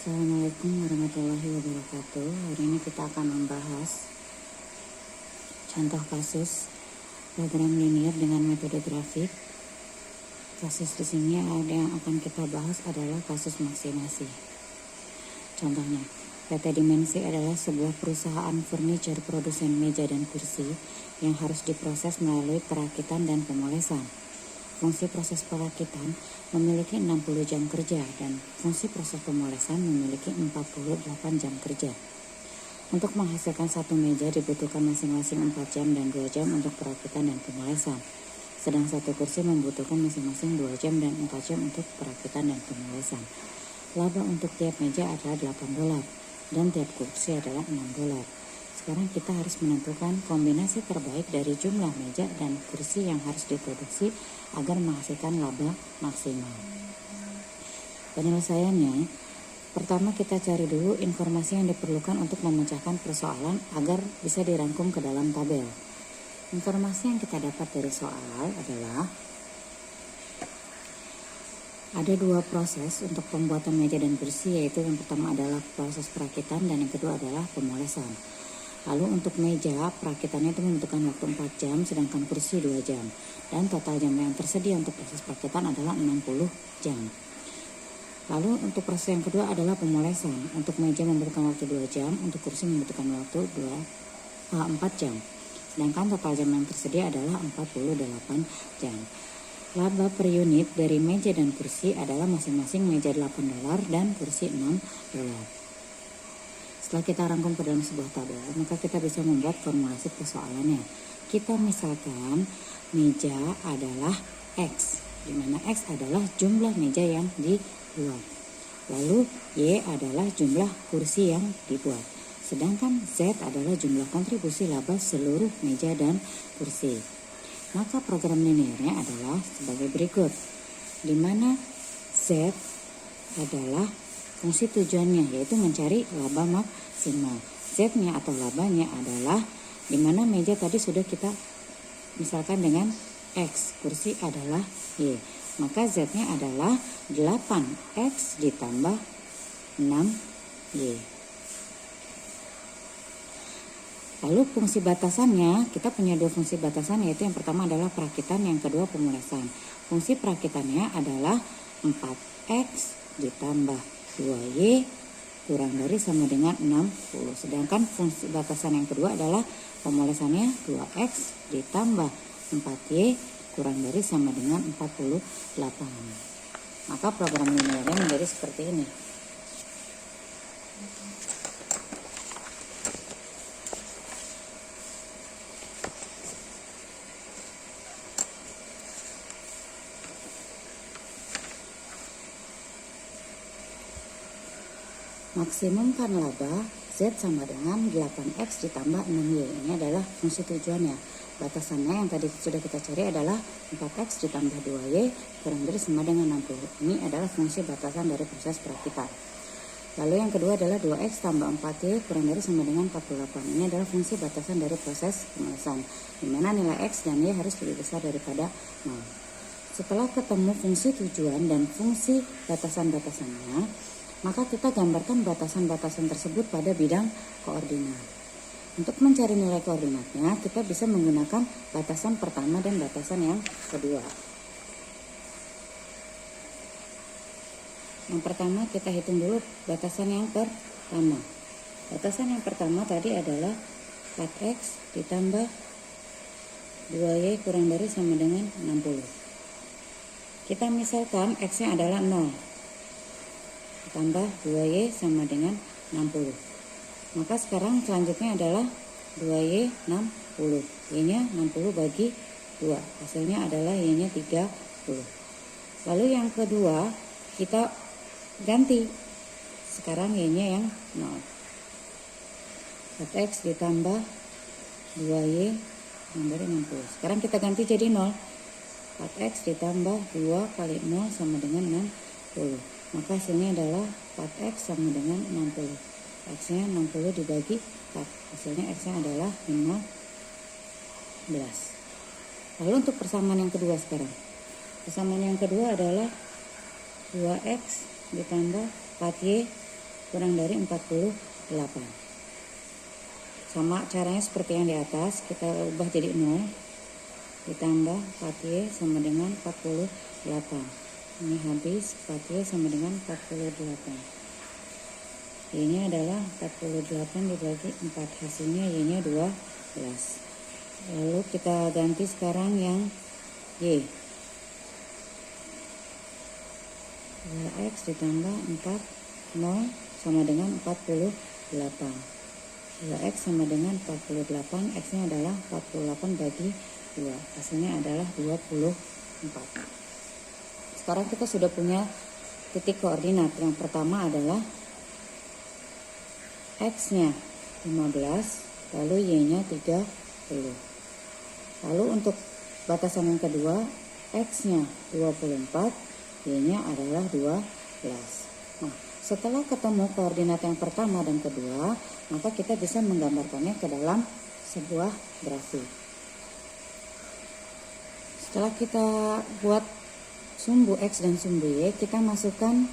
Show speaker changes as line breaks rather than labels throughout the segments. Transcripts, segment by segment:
Assalamualaikum warahmatullahi wabarakatuh. Hari ini kita akan membahas contoh kasus diagram linier dengan metode grafik. Kasus di sini ada yang akan kita bahas adalah kasus maksimasi. Contohnya, PT Dimensi adalah sebuah perusahaan furniture produsen meja dan kursi yang harus diproses melalui perakitan dan pemolesan. Fungsi proses perakitan memiliki 60 jam kerja dan fungsi proses pemolesan memiliki 48 jam kerja. Untuk menghasilkan satu meja dibutuhkan masing-masing 4 jam dan 2 jam untuk perakitan dan pemolesan. Sedang satu kursi membutuhkan masing-masing 2 jam dan 4 jam untuk perakitan dan pemolesan. Laba untuk tiap meja adalah $8 dan tiap kursi adalah $6. Sekarang kita harus menentukan kombinasi terbaik dari jumlah meja dan kursi yang harus diproduksi agar menghasilkan laba maksimal. Penyelesaiannya, pertama kita cari dulu informasi yang diperlukan untuk memecahkan persoalan agar bisa dirangkum ke dalam tabel. Informasi yang kita dapat dari soal adalah ada 2 proses untuk pembuatan meja dan kursi, yaitu yang pertama adalah proses perakitan dan yang kedua adalah pemolesan. Lalu untuk meja, perakitannya itu membutuhkan waktu 4 jam, sedangkan kursi 2 jam. Dan total jam yang tersedia untuk proses perakitan adalah 60 jam. Lalu untuk proses yang kedua adalah pemolesan. Untuk meja membutuhkan waktu 2 jam, untuk kursi membutuhkan waktu 4 jam. Sedangkan total jam yang tersedia adalah 48 jam. Laba per unit dari meja dan kursi adalah masing-masing meja $8 dan kursi $6. Setelah kita rangkum ke dalam sebuah tabel, maka kita bisa membuat formulasi persoalannya. Kita misalkan meja adalah X, di mana X adalah jumlah meja yang dibuat. Lalu Y adalah jumlah kursi yang dibuat. Sedangkan Z adalah jumlah kontribusi laba seluruh meja dan kursi. Maka program linearnya adalah sebagai berikut, di mana Z adalah fungsi tujuannya, yaitu mencari laba maksimal. Z-nya atau labanya adalah di mana meja tadi sudah kita misalkan dengan X, kursi adalah Y. Maka Z-nya adalah 8X ditambah 6Y. Lalu fungsi batasannya, kita punya 2 fungsi batasan, yaitu yang pertama adalah perakitan, yang kedua pemolesan. Fungsi perakitannya adalah 4X ditambah 2Y kurang dari sama dengan 60. Sedangkan fungsi batasan yang kedua adalah pemolesannya 2X ditambah 4Y kurang dari sama dengan 48. Maka program linearnya menjadi seperti ini. Maksimumkan laba Z sama dengan 8X ditambah 6Y. Ini adalah fungsi tujuannya. Batasannya yang tadi sudah kita cari adalah 4X ditambah 2Y kurang dari sama dengan 60. Ini adalah fungsi batasan dari proses perakitan. Lalu yang kedua adalah 2X tambah 4Y kurang dari sama dengan 48. Ini adalah fungsi batasan dari proses pemolesan, di mana nilai X dan Y harus lebih besar daripada 0. Setelah ketemu fungsi tujuan dan fungsi batasan-batasannya, maka kita gambarkan batasan-batasan tersebut pada bidang koordinat. Untuk mencari nilai koordinatnya, kita bisa menggunakan batasan pertama dan batasan yang kedua. Yang pertama kita hitung dulu batasan yang pertama. Batasan yang pertama tadi adalah 4X ditambah 2Y kurang dari sama dengan 60. Kita misalkan X-nya adalah 0. Tambah 2Y sama dengan 60. Maka sekarang selanjutnya adalah 2Y 60. Y-nya 60 bagi 2. Hasilnya adalah Y-nya 30. Lalu yang kedua kita ganti. Sekarang Y-nya yang 0. 4X ditambah 2Y dari 60. Sekarang kita ganti jadi 0. 4X ditambah 2 kali 0 sama dengan 60. Maka hasilnya adalah 4X sama dengan 60. X-nya 60 dibagi 4. Hasilnya X-nya adalah 15. Lalu untuk persamaan yang kedua sekarang. Persamaan yang kedua adalah 2X ditambah 4Y kurang dari 48. Sama caranya seperti yang di atas, kita ubah jadi 0 ditambah 4Y sama dengan 48. Ini habis, 4Y sama dengan 48. Y-nya adalah 48 dibagi 4, hasilnya Y-nya 12. Lalu kita ganti sekarang yang Y. 2X ditambah 4, 0 sama dengan 48. 2X sama dengan 48, X-nya adalah 48 bagi 2. Hasilnya adalah 24. Sekarang kita sudah punya titik koordinat. Yang pertama adalah X-nya 15, lalu Y-nya 30. Lalu untuk batasan yang kedua, X-nya 24, Y-nya adalah 12. Nah, setelah ketemu koordinat yang pertama dan kedua, maka kita bisa menggambarkannya ke dalam sebuah grafik. Setelah kita buat sumbu X dan sumbu Y, kita masukkan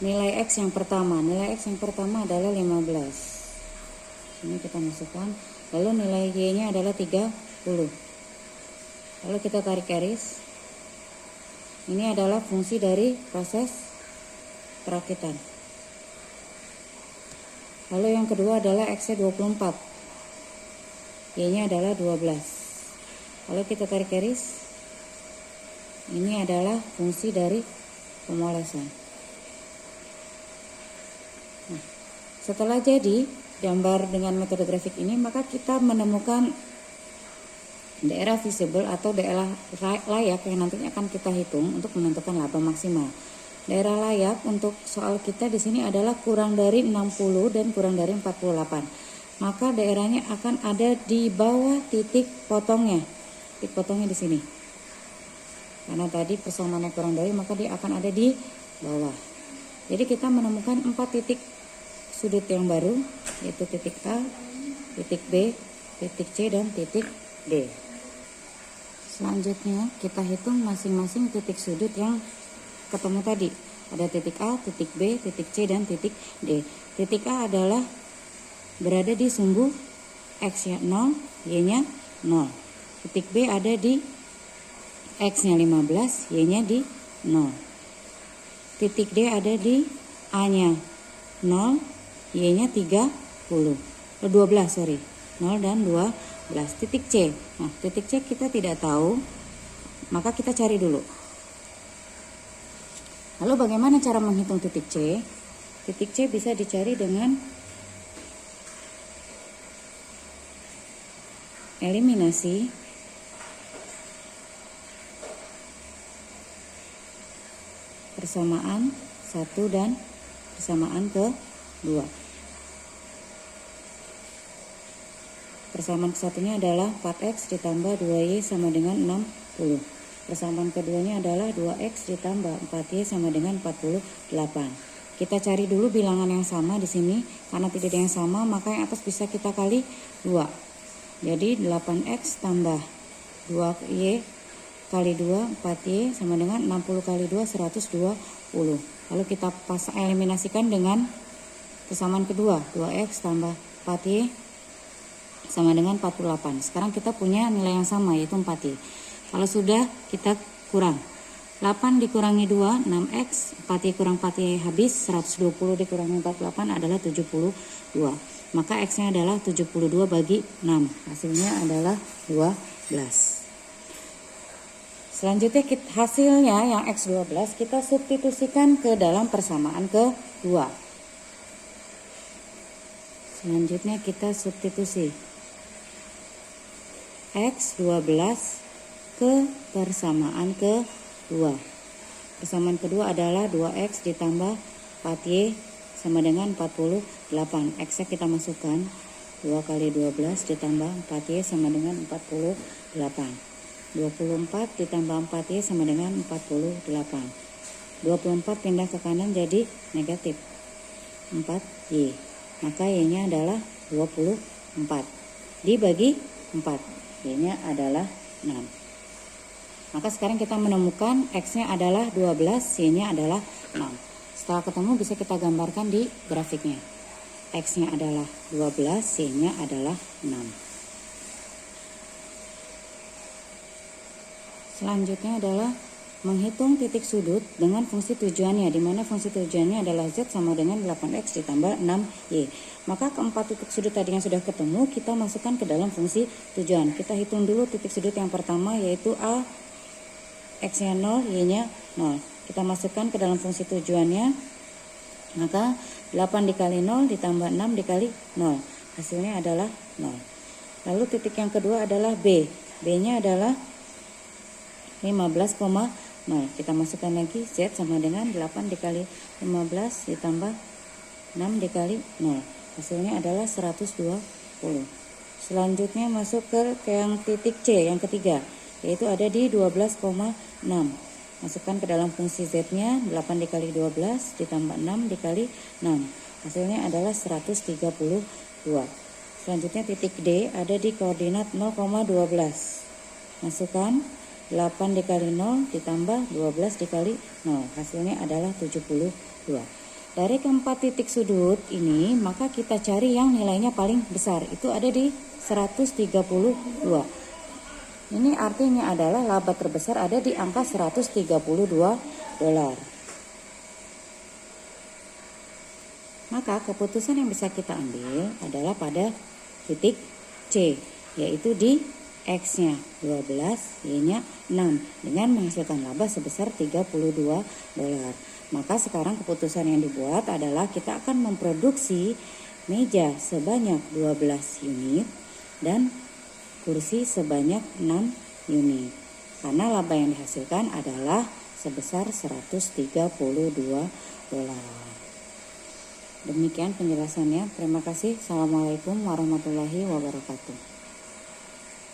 nilai X yang pertama. Nilai X yang pertama adalah 15. Ini kita masukkan. Lalu nilai Y-nya adalah 30. Lalu kita tarik garis. Ini adalah fungsi dari proses perakitan. Lalu yang kedua adalah X-nya 24. Y-nya adalah 12. Lalu kita tarik garis. Ini adalah fungsi dari pemolesan. Nah, setelah jadi gambar dengan metode grafik ini, maka kita menemukan daerah visible atau daerah layak yang nantinya akan kita hitung untuk menentukan laba maksimal. Daerah layak untuk soal kita di sini adalah kurang dari 60 dan kurang dari 48. Maka daerahnya akan ada di bawah titik potongnya. Titik potongnya di sini. Karena tadi persamaannya kurang dari, maka dia akan ada di bawah. Jadi kita menemukan 4 titik sudut yang baru, yaitu titik A, titik B, titik C, dan titik D. Selanjutnya kita hitung masing-masing titik sudut yang ketemu tadi. Ada titik A, titik B, titik C, dan titik D. Titik A adalah berada di sumbu X-nya 0, Y-nya 0. Titik B ada di X-nya 15, Y-nya di 0. Titik D ada di A-nya 0, Y-nya 12, 0 dan 12. Titik C. Nah, titik C kita tidak tahu, maka kita cari dulu. Lalu bagaimana cara menghitung titik C? Titik C bisa dicari dengan eliminasi persamaan 1 dan persamaan ke-2. Persamaan ke-1-nya adalah 4X ditambah 2Y sama dengan 60. Persamaan keduanya adalah 2X ditambah 4Y sama dengan 48. Kita cari dulu bilangan yang sama di sini. Karena tidak ada yang sama, maka yang atas bisa kita kali 2. Jadi 8X tambah 2Y kali 2, 4Y sama dengan 60 kali 2, 120. Lalu kita eliminasikan dengan persamaan kedua, 2X tambah 4Y sama dengan 48. Sekarang kita punya nilai yang sama, yaitu 4Y. Kalau sudah, kita kurang. 8 dikurangi 2, 6X. 4Y kurang 4Y habis. 120 dikurangi 48 adalah 72. Maka X-nya adalah 72 bagi 6. Hasilnya adalah 12. Selanjutnya hasilnya yang X12 kita substitusikan ke dalam persamaan kedua. Selanjutnya kita substitusi X12 ke persamaan kedua. Persamaan kedua adalah 2X ditambah 4Y sama dengan 48. X-nya kita masukkan, 2 kali 12 ditambah 4Y sama dengan 48. 24 ditambah 4Y sama dengan 48. 24 pindah ke kanan jadi negatif 4Y. Maka Y-nya adalah 24. Dibagi 4. Y-nya adalah 6. Maka sekarang kita menemukan X-nya adalah 12, Y-nya adalah 6. Setelah ketemu bisa kita gambarkan di grafiknya. X-nya adalah 12, Y-nya adalah 6. Selanjutnya adalah menghitung titik sudut dengan fungsi tujuannya, di mana fungsi tujuannya adalah Z sama dengan 8X ditambah 6Y. Maka keempat titik sudut tadi yang sudah ketemu, kita masukkan ke dalam fungsi tujuan. Kita hitung dulu titik sudut yang pertama, yaitu A, X-nya 0, Y-nya 0. Kita masukkan ke dalam fungsi tujuannya, maka 8 dikali 0 ditambah 6 dikali 0. Hasilnya adalah 0. Lalu titik yang kedua adalah B. B-nya adalah 15,0. Kita masukkan lagi Z sama dengan 8 dikali 15 ditambah 6 dikali 0. Hasilnya adalah 120. Selanjutnya masuk ke yang titik C yang ketiga, yaitu ada di 12,6. Masukkan ke dalam fungsi Z-nya, 8 dikali 12 ditambah 6 dikali 6. Hasilnya adalah 132. Selanjutnya titik D ada di koordinat 0,12. Masukkan 8 dikali 0 ditambah 12 dikali 0. Hasilnya adalah 72. Dari keempat titik sudut ini, maka kita cari yang nilainya paling besar. Itu ada di 132. Ini artinya adalah laba terbesar ada di angka $132. Maka keputusan yang bisa kita ambil adalah pada titik C, yaitu di X-nya 12, Y-nya 6, dengan menghasilkan laba sebesar $32. Maka sekarang keputusan yang dibuat adalah kita akan memproduksi meja sebanyak 12 unit dan kursi sebanyak 6 unit. Karena laba yang dihasilkan adalah sebesar $132. Demikian penjelasannya. Terima kasih. Assalamualaikum warahmatullahi wabarakatuh.